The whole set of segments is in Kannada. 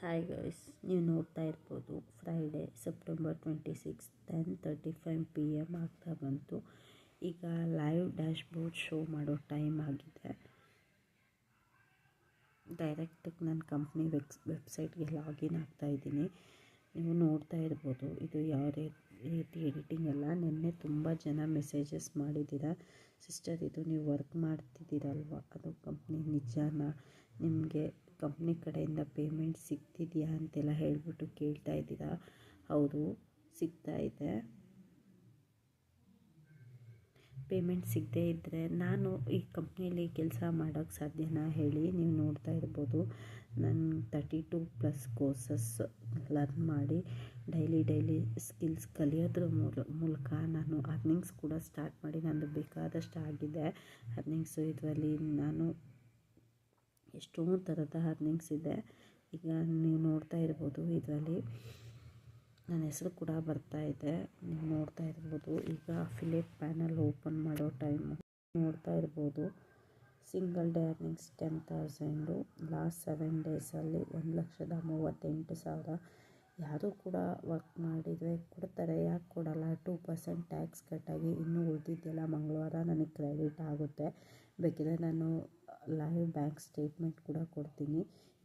ಹಾಯ್ ಗೈಸ್, ನೀವು ನೋಡ್ತಾ ಇರ್ಬೋದು ಫ್ರೈಡೇ ಸೆಪ್ಟೆಂಬರ್ 26 10:35 PM ಆಗ್ತಾ ಬಂತು. ಈಗ ಲೈವ್ ಡ್ಯಾಶ್ಬೋರ್ಡ್ ಶೋ ಮಾಡೋ ಟೈಮ್ ಆಗಿದೆ. ಡೈರೆಕ್ಟಾಗಿ ನನ್ನ ಕಂಪ್ನಿ ವೆಬ್ಸೈಟ್ಗೆ ಲಾಗಿನ್ ಆಗ್ತಾಯಿದ್ದೀನಿ. ನೀವು ನೋಡ್ತಾ ಇರ್ಬೋದು, ಇದು ಯಾವ ರೀತಿ ಎಡಿಟಿಂಗ್ ಅಲ್ಲ. ನಿನ್ನೆ ತುಂಬ ಜನ ಮೆಸೇಜಸ್ ಮಾಡಿದ್ದೀರಾ, ಸಿಸ್ಟರ್ ಇದು ನೀವು ವರ್ಕ್ ಮಾಡ್ತಿದ್ದೀರಲ್ವ, ಅದು ಕಂಪ್ನಿ ನಿಜಾನ, ನಿಮಗೆ ಕಂಪ್ನಿ ಕಡೆಯಿಂದ ಪೇಮೆಂಟ್ ಸಿಗ್ತಿದೆಯಾ ಅಂತೆಲ್ಲ ಹೇಳಿಬಿಟ್ಟು ಕೇಳ್ತಾ ಇದ್ದೀರಾ. ಹೌದು, ಸಿಗ್ತಾ ಇದೆ. ಪೇಮೆಂಟ್ ಸಿಗದೇ ಇದ್ದರೆ ನಾನು ಈ ಕಂಪ್ನಿಯಲ್ಲಿ ಕೆಲಸ ಮಾಡೋಕ್ಕೆ ಸಾಧ್ಯನಾ ಹೇಳಿ. ನೀವು ನೋಡ್ತಾ ಇರ್ಬೋದು, ನಾನು 32+ ಕೋರ್ಸಸ್ ಲರ್ನ್ ಮಾಡಿ ಡೈಲಿ ಸ್ಕಿಲ್ಸ್ ಕಲಿಯೋದ್ರ ಮೂಲಕ ನಾನು ಅರ್ನಿಂಗ್ಸ್ ಕೂಡ ಸ್ಟಾರ್ಟ್ ಮಾಡಿ ನಂದು ಬೇಕಾದಷ್ಟು ಆಗಿದೆ ಅರ್ನಿಂಗ್ಸು. ಇದರಲ್ಲಿ ನಾನು ಎಷ್ಟೊಂದು ಥರದ ಅರ್ನಿಂಗ್ಸ್ ಇದೆ. ಈಗ ನೀವು ನೋಡ್ತಾ ಇರ್ಬೋದು, ಇದರಲ್ಲಿ ನನ್ನ ಹೆಸರು ಕೂಡ ಬರ್ತಾ ಇದೆ. ನೀವು ನೋಡ್ತಾ ಇರ್ಬೋದು, ಈಗ ಅಫಿಲಿಯೇಟ್ ಪ್ಯಾನಲ್ ಓಪನ್ ಮಾಡೋ ಟೈಮು ನೋಡ್ತಾ ಇರ್ಬೋದು. ಸಿಂಗಲ್ ಡೇ ಅರ್ನಿಂಗ್ಸ್ 10,000, ಲಾಸ್ಟ್ 7 ಡೇಸಲ್ಲಿ 1,38,000. ಯಾರೂ ಕೂಡ ವರ್ಕ್ ಮಾಡಿದರೆ ಕೊಡ್ತಾರೆ, ಯಾಕೆ ಕೊಡಲ್ಲ? 2% ಟ್ಯಾಕ್ಸ್ ಕಟ್ಟಾಗಿ ಇನ್ನೂ ಉಳಿದಿದ್ದೆಲ್ಲ ಮಂಗಳವಾರ ನನಗೆ ಕ್ರೆಡಿಟ್ ಆಗುತ್ತೆ. ಬೇಕಿದ್ರೆ ನಾನು ಲೈವ್ ಬ್ಯಾಂಕ್ ಸ್ಟೇಟ್ಮೆಂಟ್ ಕೂಡ ಕೊಡ್ತೀನಿ.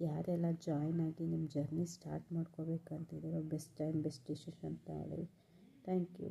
ಯಾರೆಲ್ಲ ಜಾಯ್ನ್ ಆಗಿ ನಿಮ್ಮ ಜರ್ನಿ ಸ್ಟಾರ್ಟ್ ಮಾಡ್ಕೋಬೇಕಂತಿದ್ದೀರೋ ಬೆಸ್ಟ್ ಟೈಮ್ ಬೆಸ್ಟ್ ಡಿಸಿಷನ್ ತಗೊಳ್ಳಿ. Thank you.